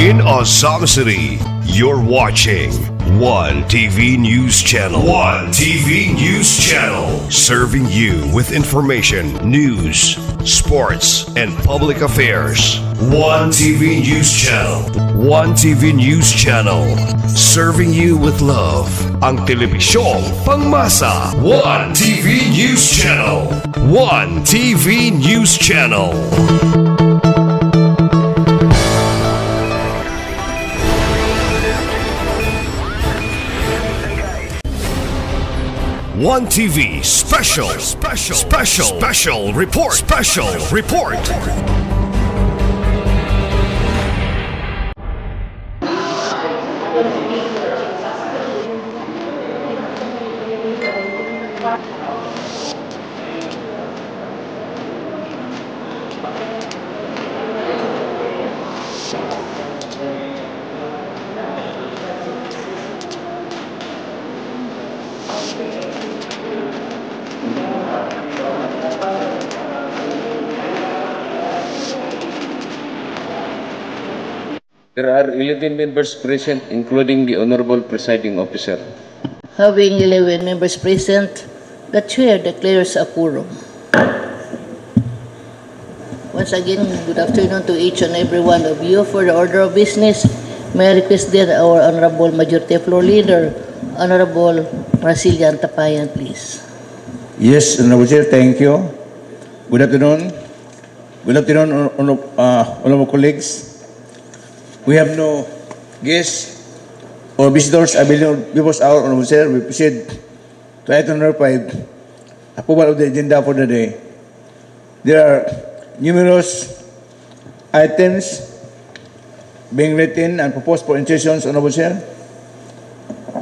In Azam City, you're watching One TV News Channel. One TV News Channel. Serving you with information, news, sports, and public affairs. One TV News Channel. One TV News Channel. Serving you with love. Ang telebisyong pangmasa. One TV News Channel. One TV News Channel. One TV special report. There are 11 members present, including the Honorable Presiding Officer. Having 11 members present, the Chair declares a quorum. Once again, good afternoon to each and every one of you. For the order of business, may I request then our Honorable Majority Floor Leader, Honorable Marcelian Tapayan, please. Yes, Honorable Chair, thank you. Good afternoon. Good afternoon, honorable colleagues. We have no guests or visitors available before our Honorable Chair. We proceed to item number 5, approval of the agenda for the day. There are numerous items being written and proposed for insertions, Honorable Chair.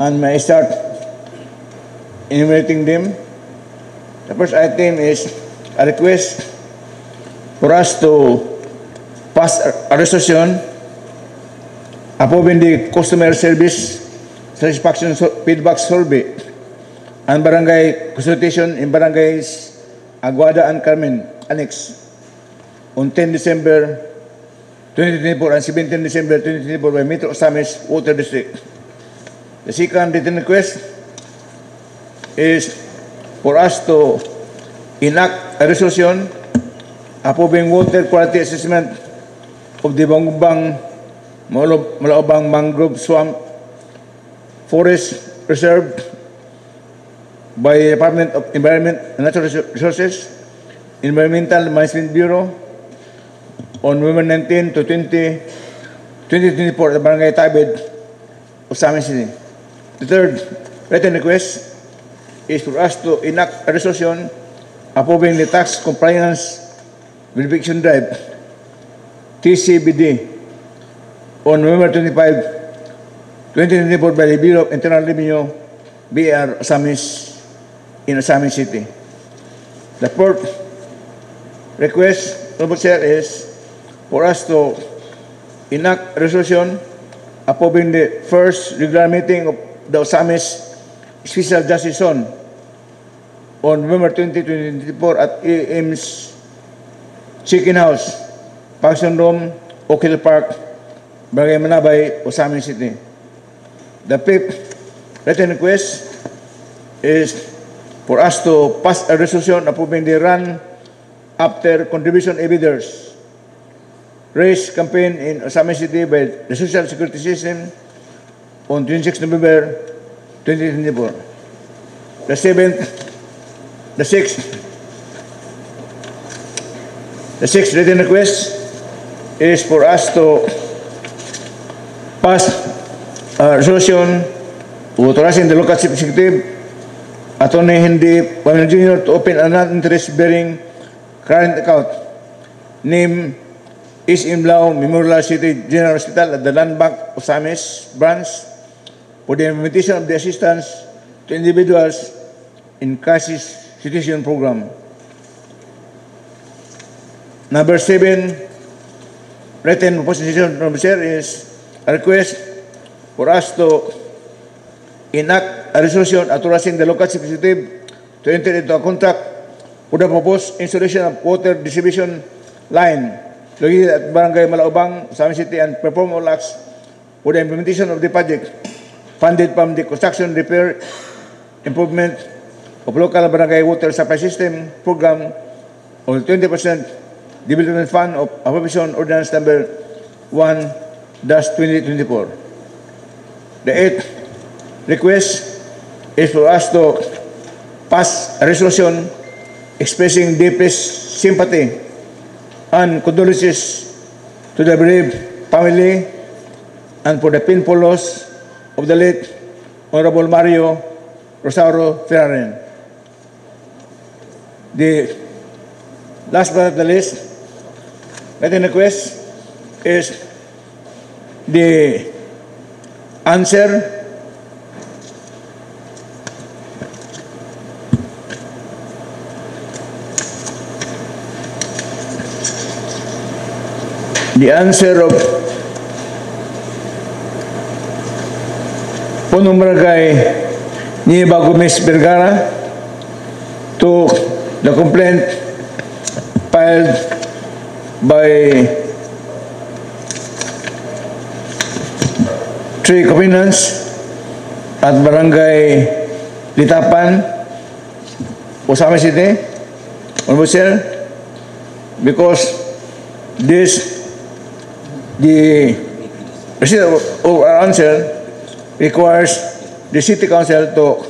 And may I start enumerating them? The first item is a request for us to pass a resolution approving the customer service satisfaction feedback survey and barangay consultation in barangays Aguada and Carmen Annex on 10 December 2024 and 17 December 2024 by Metro Osamis Water District. The second written request is for us to enact a resolution approving water quality assessment of the Malaobang Mangrove Swamp Forest Reserve by the Department of Environment and Natural Resources, Environmental Management Bureau on November 19 to 2024 at the Barangay Tabid of Osamis City. The third written request is for us to enact a resolution approving the tax compliance verification drive TCBD on November 25, 2024 by the Bureau of Internal Revenue, BR Osamis in Osamis City. The fourth request, Honorable Chair, is for us to enact a resolution approving the first regular meeting of the Osamis Special Justice Zone on November 20, 2024 at AM's Chicken House, Function Room, Oak Hill Park, Barangay Manabay, Osamis City. The fifth written request is for us to pass a resolution approving the run after contribution eviders race campaign in Osamis City by the Social Security System on 26 November 2024. The sixth written request is for us to pass a resolution authorizing the local chief executive, Attorney Henry Pamela Jr. to open a non-interest-bearing current account named East Imlao Memorial City General Hospital at the Land Bank of Osamis branch for the implementation of the assistance to individuals in crisis situation program. Number 7, written proposition from the chair is a request for us to enact a resolution authorizing the local chief executive to enter into a contract for the proposed installation of water distribution line located at Barangay Malaubang, Sami City, and perform all acts for the implementation of the project funded from the construction, repair, improvement of local barangay water supply system program of 20% development fund of appropriation ordinance number 1-2024. The eighth request is for us to pass a resolution expressing deepest sympathy and condolences to the bereaved family and for the painful loss of the late Honorable Mario Rosario Ferrarin. The last but not the least, my request is the answer of Punong Barangay Nieva Gomez Vergara to the complaint filed by 3 complainants at Barangay Litapan, Osama City, Honorable Sir, because the receipt of our answer requires the City Council to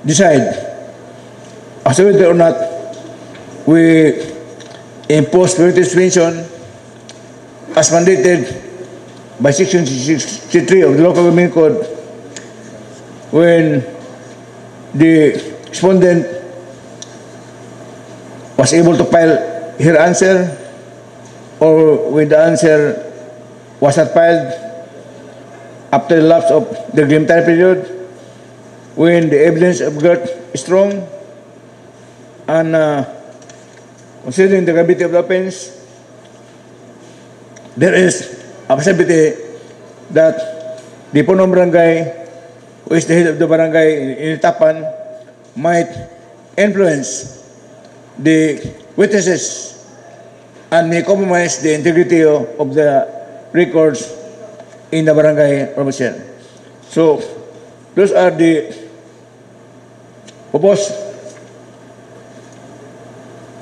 decide as to whether or not we impose priority suspension as mandated by Section 63 of the Local Government Code when the respondent was able to file her answer, or when the answer was not filed after the lapse of the reglementary period, when the evidence of guilt is strong, and considering the gravity of the offense, there is a possibility that the Punong Barangay, who is the head of the barangay in Litapan, might influence the witnesses and may compromise the integrity of the records in the barangay provision. So, those are the proposed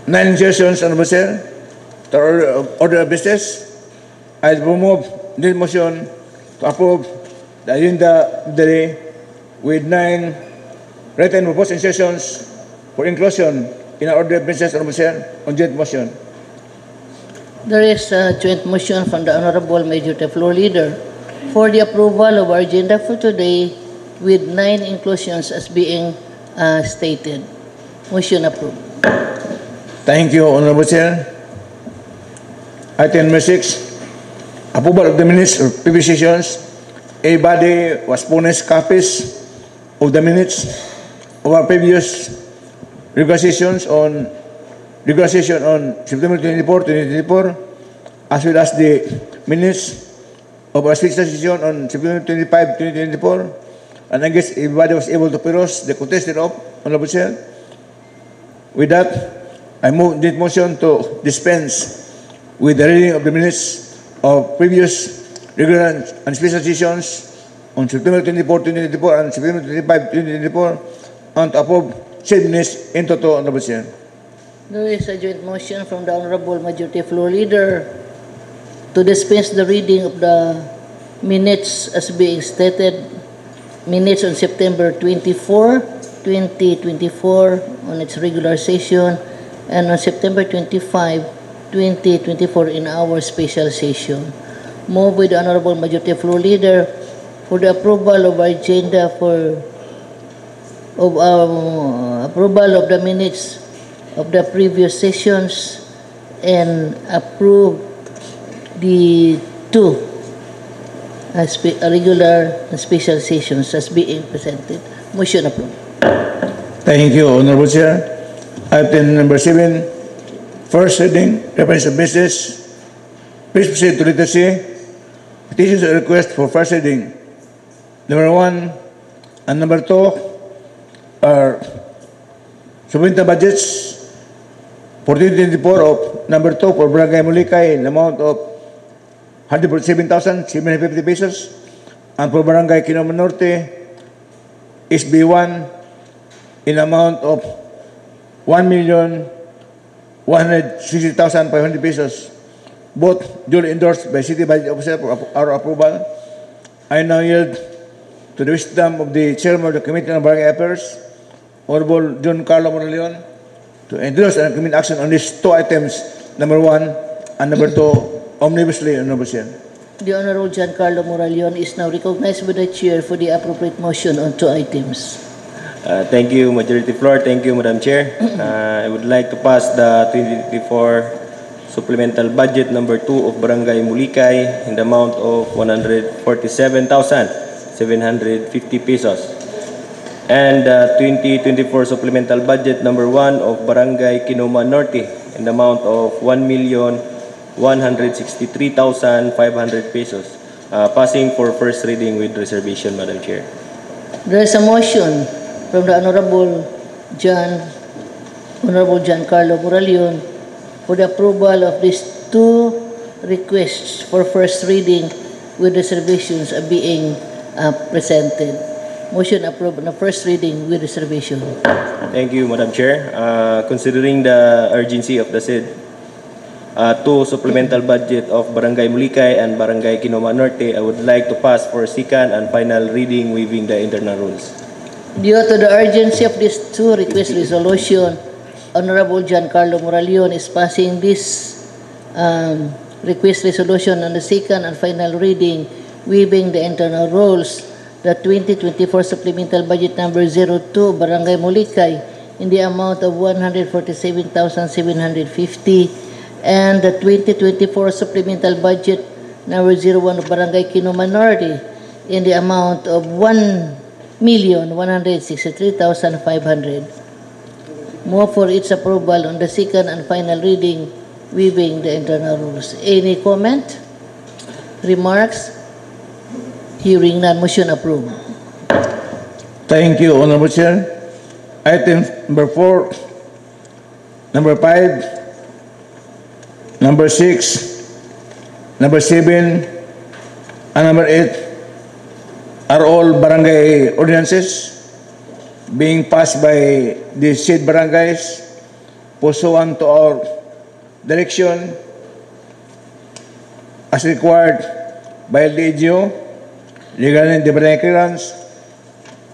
9 insertions on the order of business. I will move this motion to approve the agenda of the day with 9 written proposed insertions for inclusion in our order of business on joint motion. There is a joint motion from the Honorable Majority Floor Leader for the approval of our agenda for today with 9 inclusions as being stated. Motion approved. Thank you, Honorable Chair. Item number 6, approval of the minutes of previous sessions. A body was furnished copies of the minutes of our previous regular session on September 24, 2024, as well as the minutes of our special session on September 25, 2024, and I guess everybody was able to peruse the contested of Honorable Chair. With that, I move this motion to dispense with the reading of the minutes of previous regular and special sessions on September 24, 2024, and September 25, 2024, and to approve said minutes in toto, Honorable Chair. There is a joint motion from the Honorable Majority Floor Leader to dispense the reading of the minutes as being stated. Minutes on September 24, 2024 on its regular session, and on September 25, 2024 in our special session. Move with the Honorable Majority Floor Leader for the approval of our agenda approval of the minutes of the previous sessions and approve the 2 regular and special sessions as being presented. Motion approved. Thank you, Honorable Chair. Item number 7, first reading, reference of business. Please proceed to letter C. Petitions and request for first reading. Number 1 and number 2 are supplemental budgets for 2024 of number 2 for Barangay Mulikay in the amount of 147,750 pesos. And for Barangay Kinoma Norte, SB1 in amount of 1,160,500 pesos. Both duly endorsed by City Budget Officer for our approval. I now yield to the wisdom of the Chairman of the Committee on Barangay Affairs, Honorable John Carlo Moraleon, to endorse and recommend action on these two items, number 1 and number 2, omnibussly, Honorable Chair. The Honorable Giancarlo Moraleon is now recognized by the Chair for the appropriate motion on 2 items. Thank you, Majority Floor. Thank you, Madam Chair. I would like to pass the 2024 supplemental budget number 2 of Barangay Mulikay in the amount of 147,750 pesos. And 2024 supplemental budget number 1 of Barangay Kinoma Norte in the amount of 1,163,500 pesos. Passing for first reading with reservation, Madam Chair. There is a motion from the Honorable Giancarlo Moraleon for the approval of these 2 requests for first reading with reservations being presented. Motion approved on the first reading with reservation. Thank you, Madam Chair. Considering the urgency of the said 2 supplemental budget of Barangay Mulikay and Barangay Kinoma Norte, I would like to pass for second and final reading waiving the internal rules. Due to the urgency of these 2 request resolution, Honorable Giancarlo Moraleon is passing this request resolution on the second and final reading, waiving the internal rules. The 2024 supplemental budget number 02, Barangay Mulikay, in the amount of 147,750, and the 2024 supplemental budget number 01 of Barangay Kinoma Norte, in the amount of 1,163,500. Move for its approval on the second and final reading, waiving the internal rules. Any comment? Remarks? Hearing none, motion approved. Thank you, Honorable Chair. Items number 4, number 5, number 6, number 7, and number 8 are all barangay ordinances being passed by the said barangays pursuant to our direction as required by LGU regarding the barangay clearance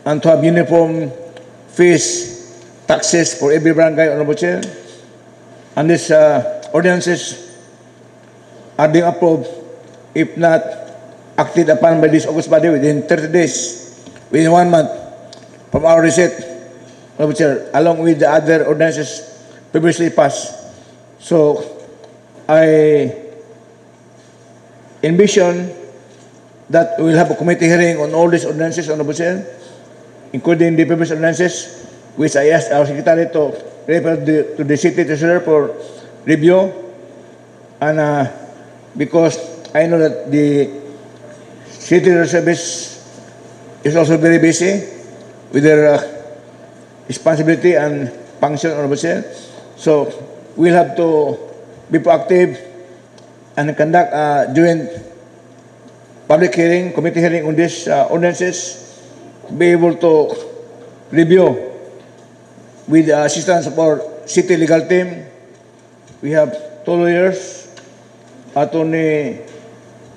and to have uniform fees, taxes for every barangay, Honorable Chair. And these ordinances are being approved if not acted upon by this August body within 30 days, within 1 month from our receipt, Honorable Chair, along with the other ordinances previously passed. So I envision that we will have a committee hearing on all these ordinances, Honorable Chair, including the previous ordinances, which I asked our Secretary to refer to the City Treasurer for review. And because I know that the City Service is also very busy with their responsibility and function, Honorable Chair. So we'll have to be proactive and conduct a joint public hearing, committee hearing on these ordinances, be able to review with the assistance of our city legal team. We have 2 lawyers, Attorney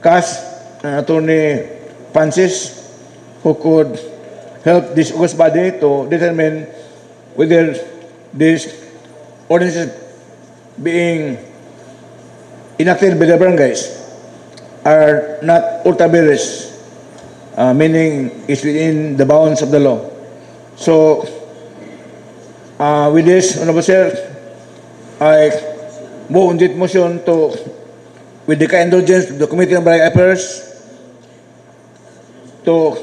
Cass and Attorney Francis, who could help this August body to determine whether these ordinances being enacted by the barangays are not ultra vires, meaning it's within the bounds of the law. So, with this, Honorable Chair, I move on this motion to, with the kind indulgence of the Committee on Barangay Affairs, to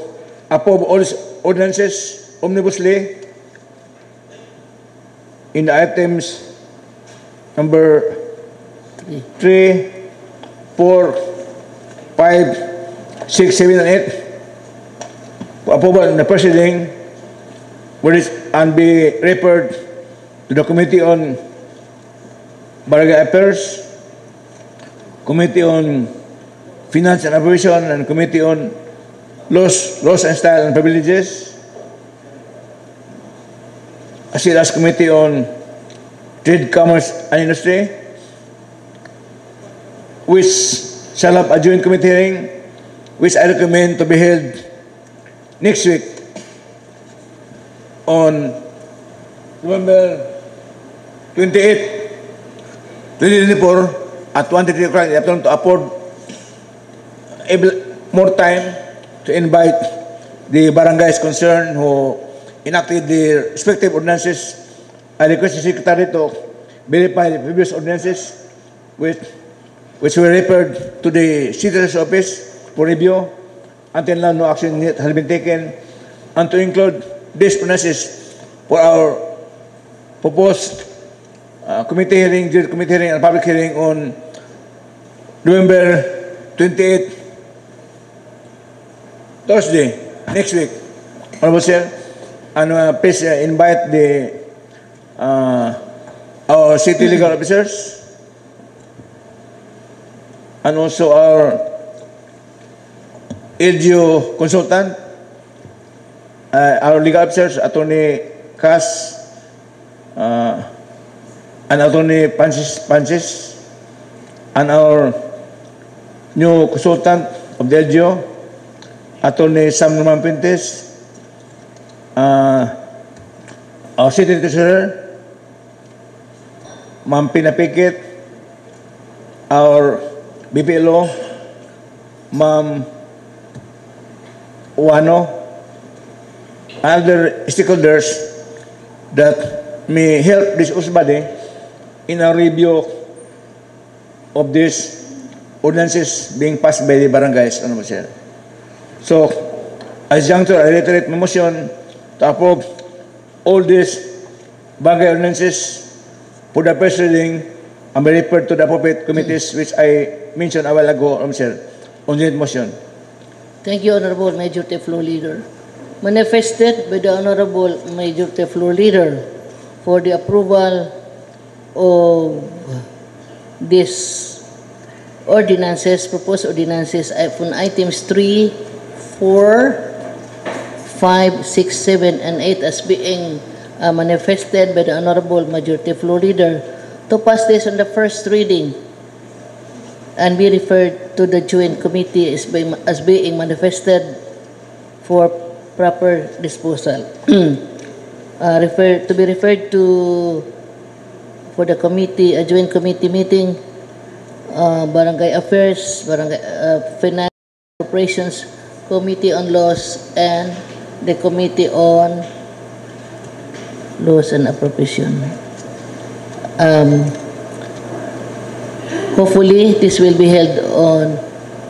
approve all these ordinances omnibussly in the items number 3, 4, 5, 6, 7, and 8 for approval in the first reading, and be referred to the Committee on Barangay Affairs, Committee on Finance and Operation, and Committee on Laws and Style and Privileges, as well as Committee on Trade, Commerce and Industry, which shall have a joint committee hearing, which I recommend to be held next week on November 28, 2024 at 1:30 o'clock in the afternoon to afford more time to invite the barangays concerned who enacted the respective ordinances. I request the Secretary to verify the previous ordinances which were referred to the Citizen's Office for review. Until now, no action yet has been taken, and to include these ordinances for our proposed committee hearing, joint committee hearing, and public hearing on November 28, Thursday, next week. Honorable Sir, and please invite our city legal officers and also our LGU consultant, our legal officers, Attorney Cass, and Attorney Pansis, and our new consultant of the LGU, Attorney Sam Norman Pintes, our city treasurer, Ma'am Pina Piquet, our BPLO, Ma'am Uano, other stakeholders that may help this body in a review of these ordinances being passed by the barangays. So, as juncture, I reiterate my motion to approve all these barangay ordinances for the first reading and be referred to the appropriate committees which I mentioned a while ago, on the motion. Thank you, Honorable Majority Floor Leader. Manifested by the Honorable Majority Floor Leader for the approval of these ordinances, proposed ordinances on items 3, 4, 5, 6, 7, and 8 as being manifested by the Honorable Majority Floor Leader to pass this on the first reading and be referred to the joint committee as being manifested for proper disposal. To be referred to for the committee, a joint committee meeting, Barangay Affairs, Barangay Finance Operations, Committee on Laws, and the Committee on Laws and Appropriation. Hopefully, this will be held on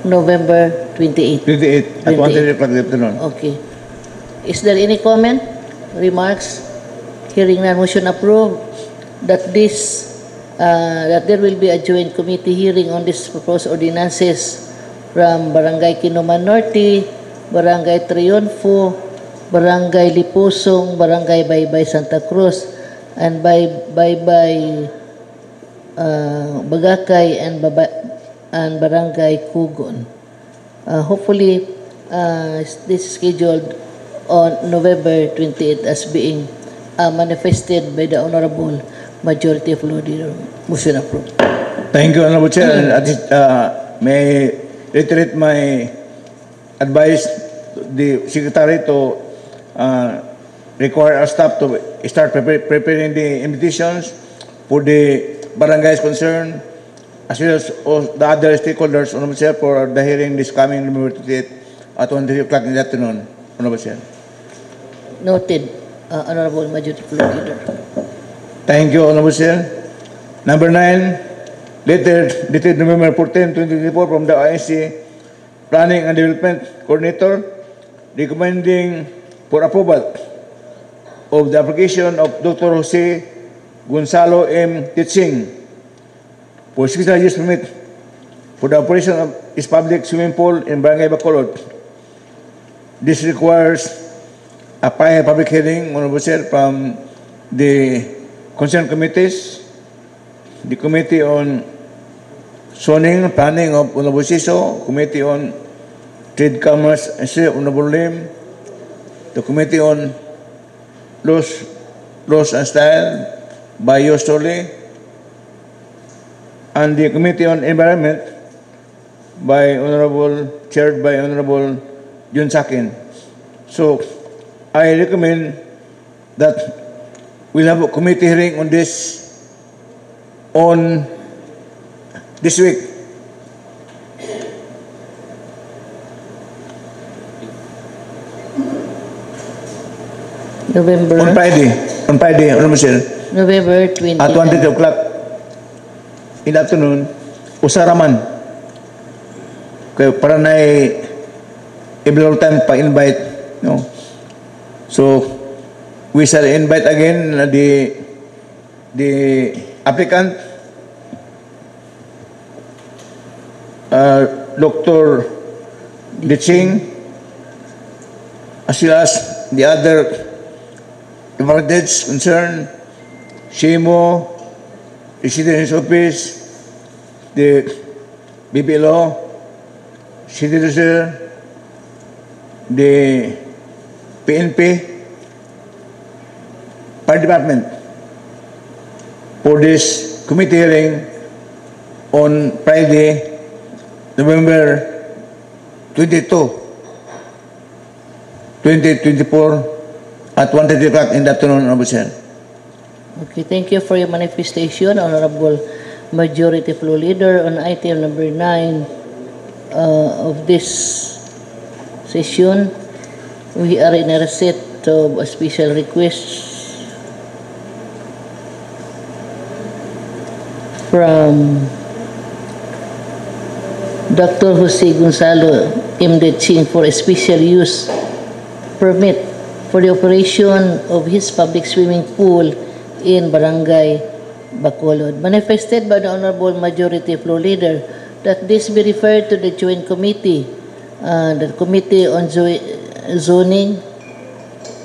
November 28. 28 at 1:30 o'clock in the afternoon. Okay. Is there any comment, remarks? Hearing none, motion approved that that there will be a joint committee hearing on this proposed ordinances from Barangay Kinuman Norte, Barangay Triunfo, Barangay Lipusong, Barangay Baybay Santa Cruz, and Baybay Bagakay and Barangay Kugon. Hopefully, this is scheduled on November 28 as being manifested by the Honorable Majority of Floor Leader. Motion approved. Thank you, Honorable Chair. And may reiterate my advice to the Secretary to require our staff to start preparing the invitations for the barangays concerned, as well as the other stakeholders, Honorable Chair, for the hearing this coming November 28 at 1:30 o'clock in the afternoon, Honorable Chair. Noted, Honorable Majority Floor Leader. Thank you, Honorable Chair. Number 9, letter dated November 14, 2024 from the INC Planning and Development Coordinator recommending for approval of the application of Dr. Jose Gonzalo M. Teaching for 6 years permit for the operation of his public swimming pool in Barangay Bacolod. This requires a prior public hearing, Honorable Chair, from the concerned committees the Committee on Zoning, Planning of Honorable Siso, Committee on Trade, Commerce, and Sale, Honorable Lim, the Committee on Laws and Style, by yours truly, and the Committee on Environment, chaired by Honorable Jun Sakin. So, I recommend that we'll have a committee hearing on this week. November On Friday, Honorable Sir, November 20. at 1:30 o'clock in the afternoon, usaraman. Kaya para na every time pa-invite, no? So, we shall invite again the applicant, Dr. Diching, as well as the other parties concerned, Shimo, the Citizen's Office, the BPLO, City Reserve, the PNP, Fire Department, for this committee hearing on Friday, November 22, 2024, at 1:30 o'clock in the afternoon, Honorable Sir. Okay, thank you for your manifestation, Honorable Majority Floor Leader. On item number 9 of this session, we are in a receipt of a special request from Dr. Jose Gonzalo M. Ching for a special use permit for the operation of his public swimming pool in Barangay Bacolod. Manifested by the Honorable Majority Floor Leader that this be referred to the Joint Committee, the Committee on Zoning,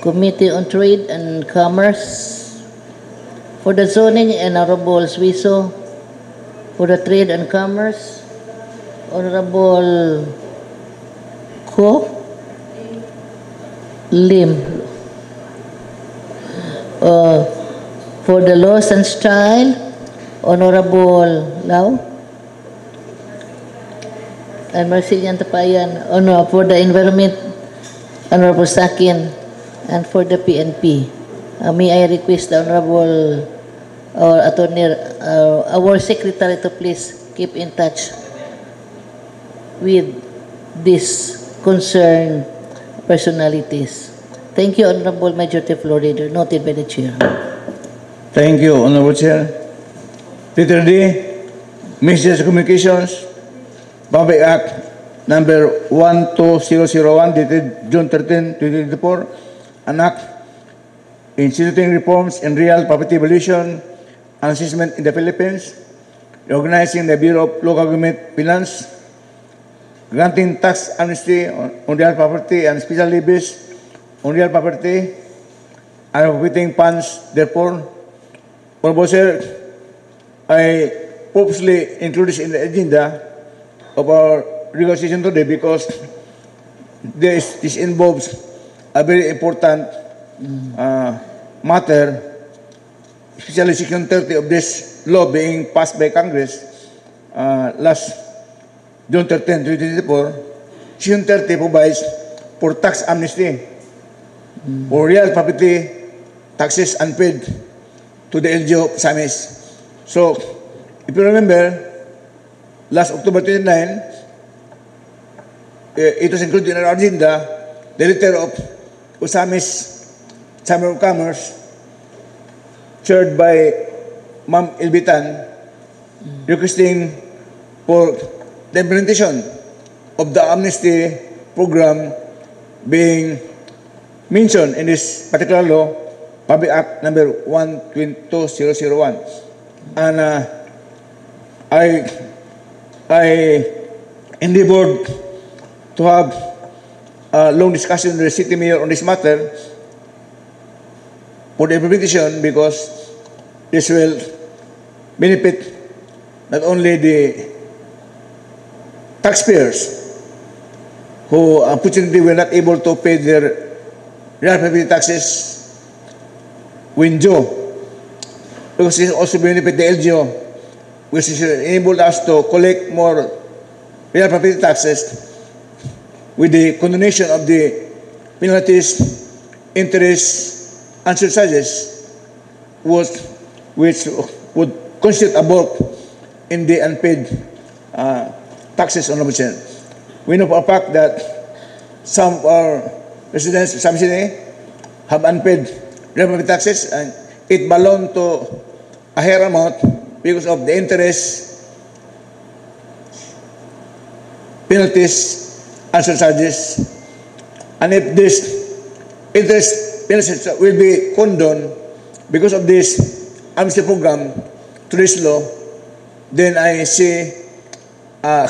Committee on Trade and Commerce. For the Zoning, Honorable Suiso. For the Trade and Commerce, Honorable Ko Lim. For the Laws and Style, Honorable Lau. And Marcelian Tapayan. For the Environment, Honorable Sakin. And for the PNP, may I request the Honorable Attorney, our Secretary to please keep in touch with these concerned personalities. Thank you, Honorable Majority Floor Leader. Noted by the Chair. Thank you, Honorable Chair. Letter D, Ministry of Communications, Public Act number 12001 dated June 13, 2024, an act instituting reforms in real property valuation and assessment in the Philippines, reorganizing the Bureau of Local Government Finance, granting tax amnesty on real property and special levies on real property, and appropriating funds. Therefore, Honorable Sir, I purposely include this in the agenda of our regular session today because this involves a very important matter, especially Section 30 of this law being passed by Congress last June 13, 2024. Section 30 provides for tax amnesty for real property taxes unpaid to the LGU of Samis. So, if you remember, last October 29, it was included in our agenda, the letter of Osamis Chamber of Commerce, chaired by Ma'am Ilbitan, requesting for the implementation of the amnesty program being mentioned in this particular law, Public Act number 12001. And I endeavored to have a long discussion with the city mayor on this matter for the implementation because this will benefit not only the taxpayers who unfortunately were not able to pay their real property taxes when due, because it also benefit the LGU, which is enable us to collect more real property taxes with the condonation of the penalties, interest, and surcharges, which would constitute a bulk in the unpaid taxes on Lubusyan. We know for a fact that some of our residents of Sam City have unpaid real property taxes, and it ballooned to a higher amount because of the interest, penalties, and surcharges. And if this interest penalties will be condoned because of this amnesty program to this law, then I see a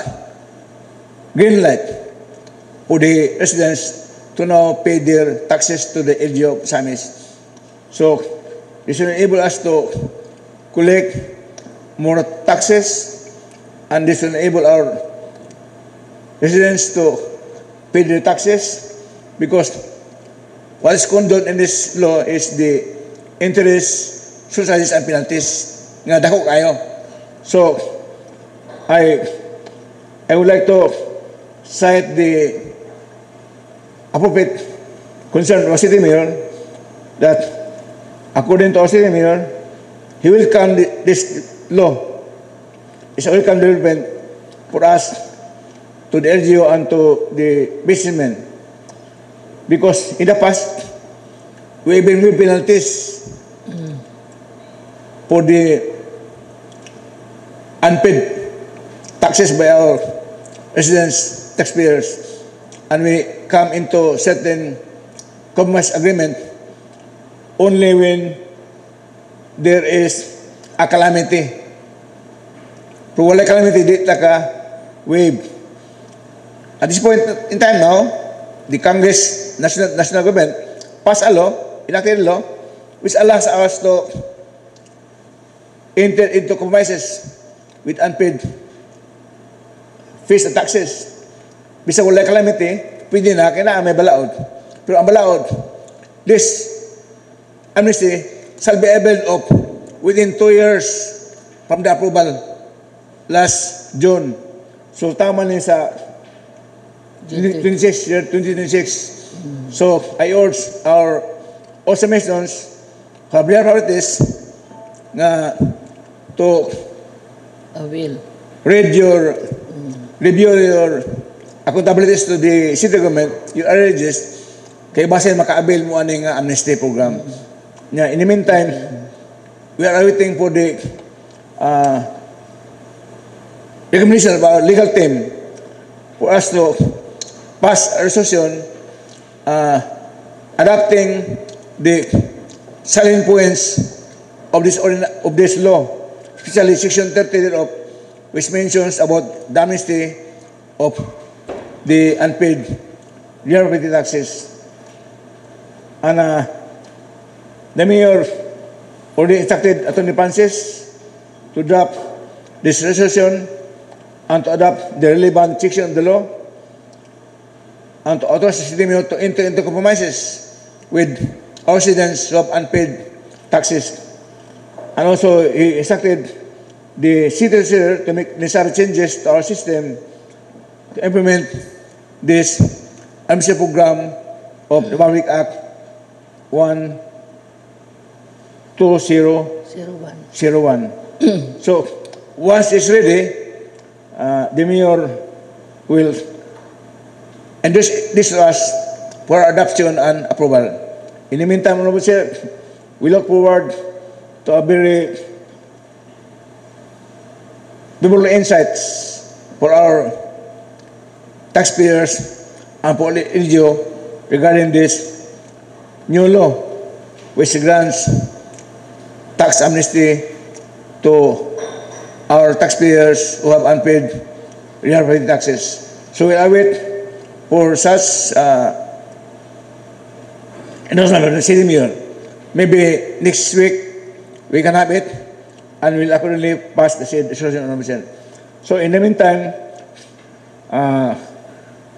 green light for the residents to now pay their taxes to the LGU of Samis. So this will enable us to collect more taxes, and this will enable our residents to pay their taxes, because what is condoned in this law is the interest, surcharges, and penalties. Nga dako kayo. So I would like to cite the appropriate concern of our city mayor that according to our city mayor, he will come this law is a welcome development for us, to the LGU and to the businessmen, because in the past we have been with penalties for the unpaid taxes by our residents, taxpayers, and we come into certain compromise agreement only when there is a calamity. Kung wala calamity, di taka wave. At this point in time now, the Congress, national government, passed a law, enacted a law, which allows us to enter into compromises with unpaid fees and taxes. Bisa wala calamity, pwede na, kaya may balaod. Pero ang balaod, this amnesty shall be able of within 2 years from the approval last June. So tama na sa 2026. So I urge our also Masons who have their priorities na to review your accountabilities to the city government, your arranges, kay basin maka-avail mo aning amnesty program. In the meantime, we are waiting for the recommendation of our legal team for us to pass a resolution adopting the salient points of this law, especially Section 30 thereof, which mentions about the amnesty of the unpaid real property taxes. And the mayor already instructed Attorney Francis to draft this resolution and to adopt the relevant section of the law and to authorize the city mayor to enter into compromises with our residents who have unpaid taxes. And also he instructed the city treasurer to make necessary changes to our system to implement this amnesty program of the Republic Act 12001. So once it's ready, the mayor will endorse this to us for adoption and approval. In the meantime, sir, we look forward to a very valuable insights for our taxpayers and for the LGU regarding this new law, which grants tax amnesty to our taxpayers who have unpaid real property taxes. So we await for such announcement of the city mayor. Maybe next week we can have it, and will accordingly pass the said resolution, Honorable Sen. So in the meantime,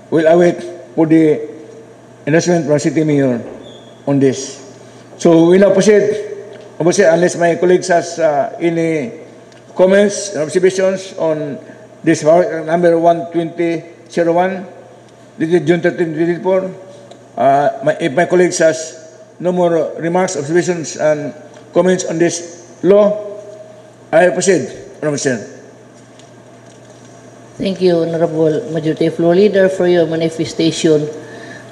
we'll await for the announcement from City Mayor on this. So we now proceed, Honorable Sen, unless my colleagues has any comments and observations on this number 12001, dated June 13, 2024. If my colleagues has no more remarks, observations, and comments on this law, I proceed, Honorable Sen. Thank you, Honorable Majority Floor Leader, for your manifestation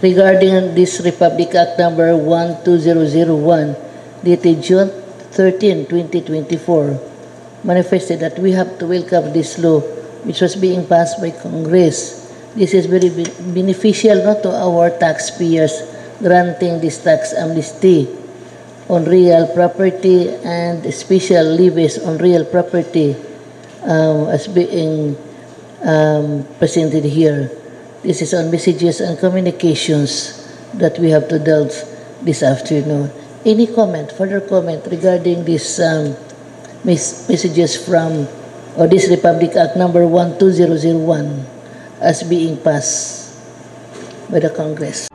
regarding this Republic Act number 12001, dated June 13, 2024. Manifested that we have to welcome this law which was being passed by Congress. This is very beneficial not to our taxpayers, granting this tax amnesty on real property and special levies on real property as being presented here. This is on messages and communications that we have to deal this afternoon. Any comment, further comment regarding this messages from this Republic Act number 12001 as being passed by the Congress?